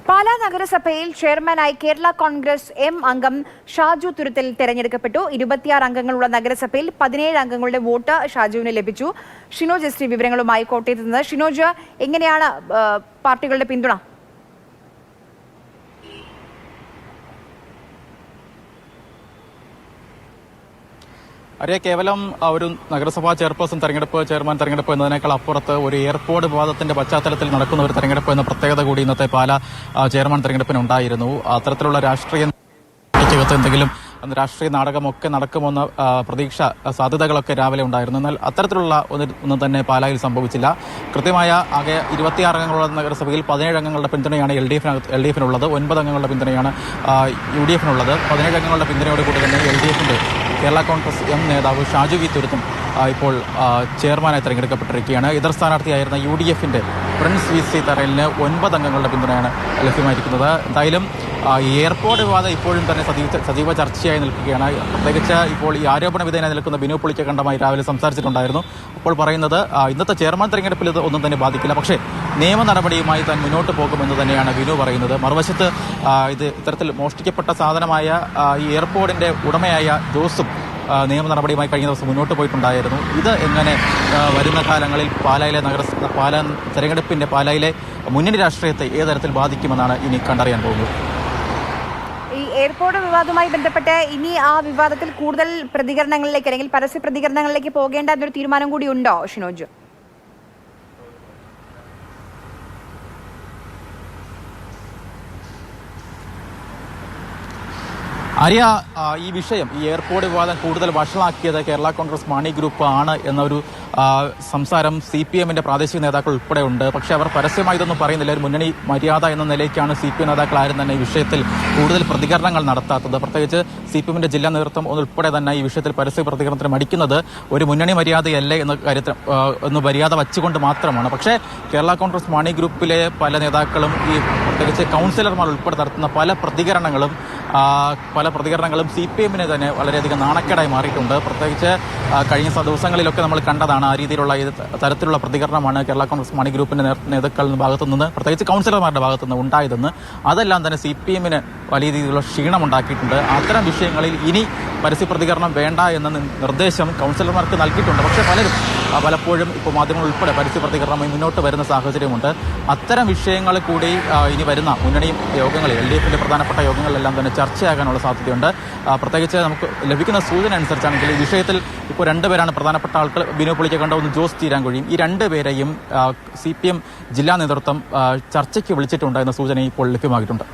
പാലാ നഗരസഭയിൽ ചെയർമാനായി കേരള കോൺഗ്രസ് എം അംഗം ഷാജു തുരുത്തിൽ തെരഞ്ഞെടുക്കപ്പെട്ടു. 26 അംഗങ്ങളുള്ള നഗരസഭയിൽ 17 അംഗങ്ങളുടെ വോട്ട് ഷാജുവിന് ലഭിച്ചു. ഷിനോജ് എസ് ടി വിവരങ്ങളുമായി കോട്ടയത്ത് നിന്ന്. ഷിനോജ്, എങ്ങനെയാണ് പാർട്ടികളുടെ പിന്തുണ? അറിയ കേവലം ഒരു നഗരസഭാ ചെയർപേഴ്സൺ തെരഞ്ഞെടുപ്പ്, ചെയർമാൻ തെരഞ്ഞെടുപ്പ് എന്നതിനേക്കാൾ അപ്പുറത്ത് ഒരു എയർപോർട്ട് വിവാദത്തിന്റെ പശ്ചാത്തലത്തിൽ നടക്കുന്ന ഒരു തെരഞ്ഞെടുപ്പ് എന്ന പ്രത്യേകത കൂടി ഇന്നത്തെ പാലാ ചെയർമാൻ തെരഞ്ഞെടുപ്പിനുണ്ടായിരുന്നു. അത്തരത്തിലുള്ള രാഷ്ട്രീയ എന്തെങ്കിലും രാഷ്ട്രീയ നാടകമൊക്കെ നടക്കുമെന്ന പ്രതീക്ഷ സാധ്യതകളൊക്കെ രാവിലെ ഉണ്ടായിരുന്നു. എന്നാൽ അത്തരത്തിലുള്ള ഒന്നും തന്നെ പാലായിൽ സംഭവിച്ചില്ല. കൃത്യമായ ആകെ 26 അംഗങ്ങളുള്ള നഗരസഭയിൽ 17 അംഗങ്ങളുടെ പിന്തുണയാണ് എൽ ഡി എഫിനുള്ളത്. 9 അംഗങ്ങളുടെ പിന്തുണയാണ് UDF നുള്ളത്. 17 അംഗങ്ങളുടെ പിന്തുണയോടുകൂടി തന്നെ LDF-ന്റെ കേരള കോൺഗ്രസ് എം നേതാവ് ഷാജു വി തുരുത്തും ഇപ്പോൾ ചെയർമാനായി തെരഞ്ഞെടുക്കപ്പെട്ടിരിക്കുകയാണ്. എതിർ സ്ഥാനാർത്ഥിയായിരുന്ന UDF-ന്റെ പ്രിൻസ് VC തറയിലിന് 9 അംഗങ്ങളുടെ പിന്തുണയാണ് ലഭ്യമായിരിക്കുന്നത്. എന്തായാലും എയർപോർട്ട് വിവാദം ഇപ്പോഴും തന്നെ സജീവ ചർച്ചയായി നിൽക്കുകയാണ്. പ്രത്യേകിച്ച് ഇപ്പോൾ ഈ ആരോപണ വിധേയനായി നിൽക്കുന്ന ബിനു പുളിക്കകണ്ഠമായി രാവിലെ സംസാരിച്ചിട്ടുണ്ടായിരുന്നു. അപ്പോൾ പറയുന്നത് ഇന്നത്തെ ചെയർമാൻ തെരഞ്ഞെടുപ്പിൽ ഇത് ഒന്നും തന്നെ ബാധിക്കില്ല, പക്ഷേ നിയമ നടപടിയുമായി താൻ മുന്നോട്ട് പോകുമെന്ന് തന്നെയാണ് ബിനു പറയുന്നത്. മറുവശത്ത് ഇത്തരത്തിൽ മോഷ്ടിക്കപ്പെട്ട സാധനമായ ഈ എയർപോർട്ടിന്റെ ഉടമയായ ജോസും നിയമ നടപടിയുമായി കഴിഞ്ഞ ദിവസം മുന്നോട്ട് പോയിട്ടുണ്ടായിരുന്നു. ഇത് എങ്ങനെ വരുന്ന കാലങ്ങളിൽ പാലാ തെരഞ്ഞെടുപ്പിന്റെ പാലായിലെ മുന്നണി രാഷ്ട്രീയത്തെ ഏത് തരത്തിൽ ബാധിക്കുമെന്നാണ് ഇനി കണ്ടറിയാൻ പോകുന്നത്. ഈ എയർപോർട്ട് വിവാദവുമായി ബന്ധപ്പെട്ട് ഇനി ആ വിവാദത്തിൽ കൂടുതൽ പ്രതികരണങ്ങളിലേക്ക് അല്ലെങ്കിൽ പരസ്യ പ്രതികരണങ്ങളിലേക്ക് പോകേണ്ട എന്നൊരു തീരുമാനം കൂടി ഉണ്ടോ ഷിനോജ്? ആര്യ, ഈ വിഷയം, ഈ എയർപോർട്ട് വിവാദം കൂടുതൽ വഷളാക്കിയത് കേരള കോൺഗ്രസ് മാണി ഗ്രൂപ്പ് ആണ് എന്നൊരു സംസാരം CPM-ന്റെ പ്രാദേശിക നേതാക്കൾ ഉൾപ്പെടെ ഉണ്ട്. പക്ഷേ അവർ പരസ്യമായി ഇതൊന്നും പറയുന്നില്ല. ഒരു മുന്നണി മര്യാദ എന്ന നിലയ്ക്കാണ് CPM നേതാക്കൾ ആരും തന്നെ ഈ വിഷയത്തിൽ കൂടുതൽ പ്രതികരണങ്ങൾ നടത്താത്തത്. പ്രത്യേകിച്ച് CPM-ന്റെ ജില്ലാ നേതൃത്വം ഉൾപ്പെടെ തന്നെ ഈ വിഷയത്തിൽ പരസ്യ പ്രതികരണത്തിന് മടിക്കുന്നത് ഒരു മുന്നണി മര്യാദയല്ലേ എന്ന കാര്യത്തിൽ ഒന്ന് മര്യാദ വച്ചുകൊണ്ട് മാത്രമാണ്. പക്ഷേ കേരള കോൺഗ്രസ് മാണി ഗ്രൂപ്പിലെ പല നേതാക്കളും ഈ പ്രത്യേകിച്ച് കൗൺസിലർമാർ ഉൾപ്പെടെ നടത്തുന്ന പല പ്രതികരണങ്ങളും CPM-ന് തന്നെ വളരെയധികം നാണക്കേടായി മാറിയിട്ടുണ്ട്. പ്രത്യേകിച്ച് കഴിഞ്ഞ ദിവസങ്ങളിലൊക്കെ നമ്മൾ കണ്ടതാണ് ആ രീതിയിലുള്ള തരത്തിലുള്ള പ്രതികരണമാണ് കേരള കോൺഗ്രസ് മാണി ഗ്രൂപ്പിന്റെ നേതാക്കളുടെ ഭാഗത്തു നിന്ന്, പ്രത്യേകിച്ച് കൗൺസിലർമാരുടെ ഭാഗത്തു നിന്ന് ഉണ്ടായതെന്ന്. അതെല്ലാം തന്നെ CPM-ന് വലിയ രീതിയിലുള്ള ക്ഷീണമുണ്ടാക്കിയിട്ടുണ്ട്. അത്തരം വിഷയങ്ങളിൽ ഇനി പരസ്യ പ്രതികരണം വേണ്ട എന്ന നിർദ്ദേശം കൗൺസിലർമാർക്ക് നൽകിയിട്ടുണ്ട്. പക്ഷേ പലപ്പോഴും ഇപ്പോൾ മാധ്യമങ്ങൾ ഉൾപ്പെടെ പരസ്യ പ്രതികരണമായി മുന്നോട്ട് വരുന്ന സാഹചര്യമുണ്ട്. അത്തരം വിഷയങ്ങൾ കൂടി ഇനി വരുന്ന മുന്നണി യോഗങ്ങളിൽ, LDF-ന്റെ പ്രധാനപ്പെട്ട യോഗങ്ങളിലെല്ലാം തന്നെ ചർച്ചയാകാനുള്ള സാധ്യതയുണ്ട്. പ്രത്യേകിച്ച് നമുക്ക് ലഭിക്കുന്ന സൂചന അനുസരിച്ചാണെങ്കിൽ ഈ വിഷയത്തിൽ ഇപ്പോൾ 2 പേരാണ് പ്രധാനപ്പെട്ട ആൾക്കാർ. ബിനു പുളിക്കകണ്ഠ, ഒന്ന് ജോസ് തീരാങ്കുഴിയും. ഈ 2 പേരെയും CPM ജില്ലാ നേതൃത്വം ചർച്ചയ്ക്ക് വിളിച്ചിട്ടുണ്ട് എന്ന സൂചന ഇപ്പോൾ ലഭ്യമായിട്ടുണ്ട്.